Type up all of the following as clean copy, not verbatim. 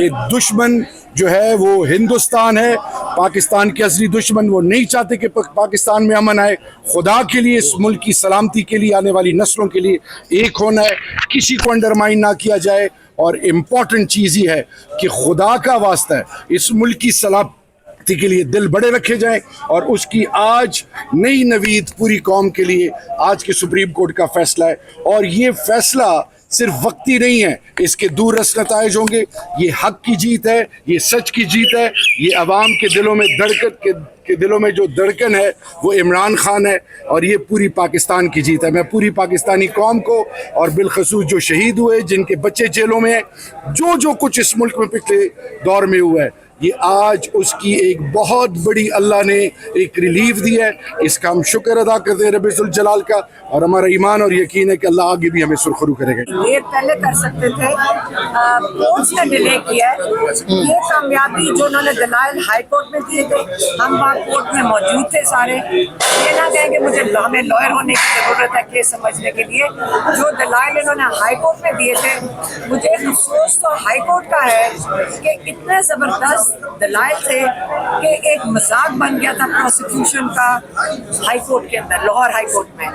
کہ دشمن جو ہے وہ ہندوستان ہے، پاکستان کے اصلی دشمن وہ نہیں چاہتے کہ پاکستان میں امن آئے. خدا کے لیے اس ملک کی سلامتی کے لیے، آنے والی نسلوں کے لیے ایک ہونا ہے، کسی کو انڈرمائن نہ کیا جائے. اور امپورٹنٹ چیز یہ ہے کہ خدا کا واسطہ ہے اس ملک کی سلامتی کے لیے دل بڑے رکھے جائیں. اور اس کی آج نئی نوید پوری قوم کے لیے آج کے سپریم کورٹ کا فیصلہ ہے، اور یہ فیصلہ صرف وقتی نہیں ہے، اس کے دور رس نتائج ہوں گے. یہ حق کی جیت ہے، یہ سچ کی جیت ہے، یہ عوام کے دلوں میں دلوں میں جو دھڑکن ہے وہ عمران خان ہے، اور یہ پوری پاکستان کی جیت ہے. میں پوری پاکستانی قوم کو اور بالخصوص جو شہید ہوئے، جن کے بچے جیلوں میں ہیں، جو کچھ اس ملک میں پچھلے دور میں ہوا ہے، یہ آج اس کی ایک بہت بڑی اللہ نے ایک ریلیف دی ہے. اس کا ہم شکر ادا کرتے ہیں رب ذوالجلال کا، اور ہمارا ایمان اور یقین ہے کہ اللہ آگے بھی ہمیں سرخرو کرے گا. یہ پہلے کر سکتے تھے، کورٹ نے ڈیلے کیا ہے. یہ کامیابی جو انہوں نے دلائل ہائی کورٹ میں دیے تھے، ہم وہاں کورٹ میں موجود تھے سارے. یہ نہ کہیں کہ ہمیں لائر ہونے کی ضرورت ہے کیس سمجھنے کے لیے. جو دلائل انہوں نے ہائی کورٹ میں دیے تھے، مجھے افسوس تو ہائی کورٹ کا ہے کہ اتنے زبردست دلائل تھے کہ ایک مذاق بن گیا تھا پروسیکیوشن کا ہائی کورٹ کے اندر، لاہور ہائی کورٹ میں.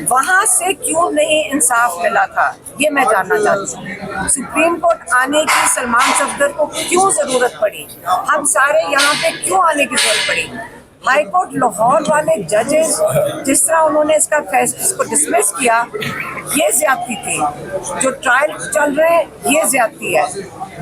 وہاں سے کیوں نہیں انصاف ملا تھا، یہ میں جاننا چاہتی ہوں. سپریم کورٹ آنے کی سلمان صفدر کو کیوں ضرورت پڑی؟ ہم سارے یہاں پہ کیوں آنے کی ضرورت پڑی؟ ہائی کورٹ لاہور والے ججز جس طرح انہوں نے اس کو ڈسمس کیا، یہ زیادتی تھی. جو ٹرائل چل رہے ہیں یہ زیادتی ہے.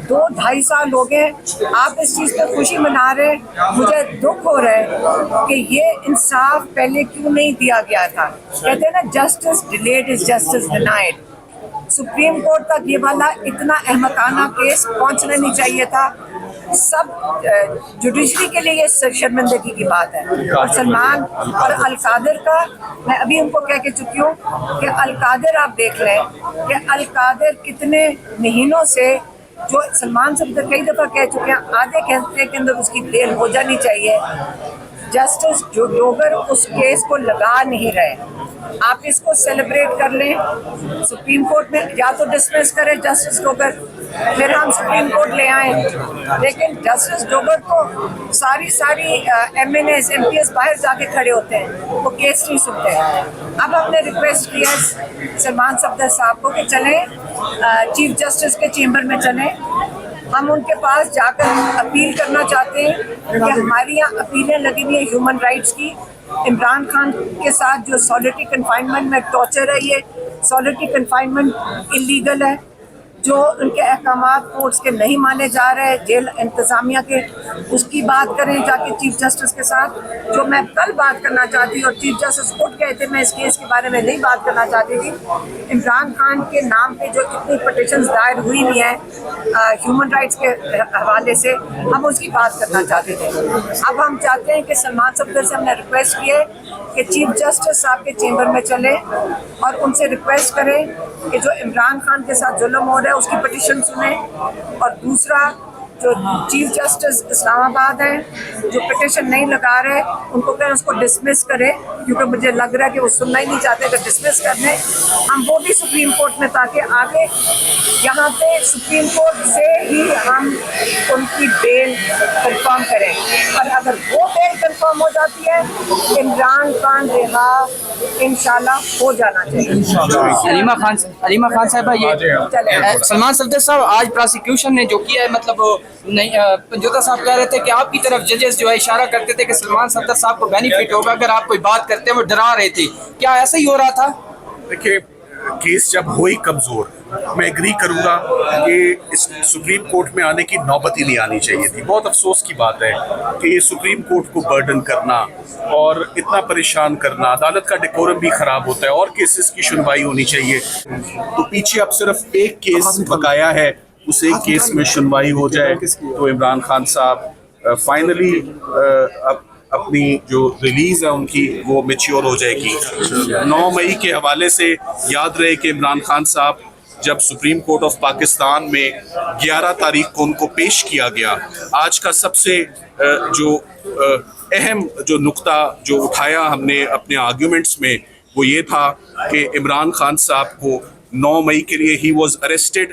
2-2.5 سال ہو گئے، آپ اس چیز پہ خوشی منا رہے ہیں. مجھے دکھ ہو رہا ہے کہ یہ انصاف پہلے کیوں نہیں دیا گیا تھا. کہتے ہیں نا justice delayed is justice denied. Supreme court تک یہ والا اتنا احمقانہ کیس پہنچنا نہیں چاہیے تھا. سب جوڈیشری کے لیے یہ شرمندگی کی بات ہے. اور سلمان اور القادر کا، میں ابھی ان کو کہہ کے چکی ہوں کہ القادر آپ دیکھ لیں کہ القادر کتنے مہینوں سے، جو سلمان صفدر کئی دفعہ کہہ چکے ہیں، آدھے گھنٹے کے اندر اس کی بیل ہو جانی چاہیے. جسٹس جو ڈوگر اس کیس کو لگا نہیں رہے. آپ اس کو سیلیبریٹ کر لیں، سپریم کورٹ میں یا تو ڈسمس کریں جسٹس ڈوگر، پھر ہم سپریم کورٹ لے آئیں. لیکن جسٹس ڈوگر تو ساری MNAs M P S باہر جا کے کھڑے ہوتے ہیں، وہ کیس نہیں سنتے. اب ہم نے ریکویسٹ کیا سلمان صفدر صاحب کو کہ چلیں چیف جسٹس کے چیمبر میں چلیں. ہم ان کے پاس جا کر اپیل کرنا چاہتے ہیں کہ ہماری یہاں اپیلیں لگی ہوئی ہیں ہیومن رائٹس کی. عمران خان کے ساتھ جو سالیٹری کنفائنمنٹ میں ٹارچر ہے، یہ سالیٹری کنفائنمنٹ اللیگل ہے. جو ان کے احکامات کورٹس کے نہیں مانے جا رہے، جیل انتظامیہ کے، اس کی بات کریں جا کے چیف جسٹس کے ساتھ. جو میں کل بات کرنا چاہتی ہوں، اور چیف جسٹس اٹھ گئے تھے، میں اس کیس کے بارے میں نہیں بات کرنا چاہتی تھی. عمران خان کے نام پہ جو اتنی پٹیشنز دائر ہوئی ہوئی ہیں ہیومن رائٹس کے حوالے سے، ہم اس کی بات کرنا چاہتے تھے. اب ہم چاہتے ہیں کہ سلمان صفدر سے ہم نے ریکویسٹ کی ہے کہ چیف جسٹس صاحب کے چیمبر میں چلیں اور ان سے ریکویسٹ کریں کہ جو عمران خان کے ساتھ ظلم ہو رہا ہے اس کی پٹیشن سنیں. اور دوسرا، جو چیف جسٹس اسلام آباد ہیں جو پٹیشن نہیں لگا رہے، ان کو کہیں اس کو ڈسمس کرے، کیونکہ مجھے لگ رہا ہے کہ وہ سننا ہی نہیں چاہتے. کہ ڈسمس کرنے ہم وہ بھی سپریم کورٹ میں، تاکہ آگے یہاں پہ سپریم کورٹ سے ہی ہم ان کی بیل کنفرم کریں. اور اگر وہ بیل کنفرم ہو جاتی ہے، عمران خان رہا انشاءاللہ ہو جانا چاہیے. علیمہ خان صاحبہ، یہ سلمان صفدر صاحب آج پروسیکیوشن نے جو کیا ہے، مطلب نہیں، پنجوتا صاحب کہہ رہے تھے کہ آپ کی طرف ججز جو ہے اشارہ کرتے تھے کہ سلمان صفدر صاحب کو بینیفٹ ہوگا اگر آپ کوئی بات کرتے ہیں، وہ ڈرا رہے تھے. کیا ایسا ہی ہو رہا تھا؟ دیکھیے، کیس جب ہوئی کمزور، میں ایگری کروں گا کہ اس سپریم کورٹ میں آنے کی نوبت ہی نہیں آنی چاہیے تھی. بہت افسوس کی بات ہے کہ یہ سپریم کورٹ کو برڈن کرنا اور اتنا پریشان کرنا، عدالت کا ڈیکورم بھی خراب ہوتا ہے. اور کیسز کی سنوائی ہونی چاہیے. تو پیچھے اب صرف ایک کیس بقایا ہے، اس ایک کیس میں سنوائی ہو جائے تو عمران خان صاحب فائنلی اپنی جو ریلیز ہے ان کی وہ میچیور ہو جائے گی. 9 مئی کے حوالے سے یاد رہے کہ عمران خان صاحب جب سپریم کورٹ آف پاکستان میں 11 تاریخ کو ان کو پیش کیا گیا، آج کا سب سے جو اہم جو نقطہ جو اٹھایا ہم نے اپنے آرگیومنٹس میں، وہ یہ تھا کہ عمران خان صاحب کو 9 مئی کے لیے he was arrested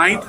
9th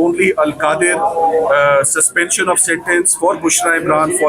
only Al-Qadir suspension of sentence for Bushra Imran for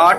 8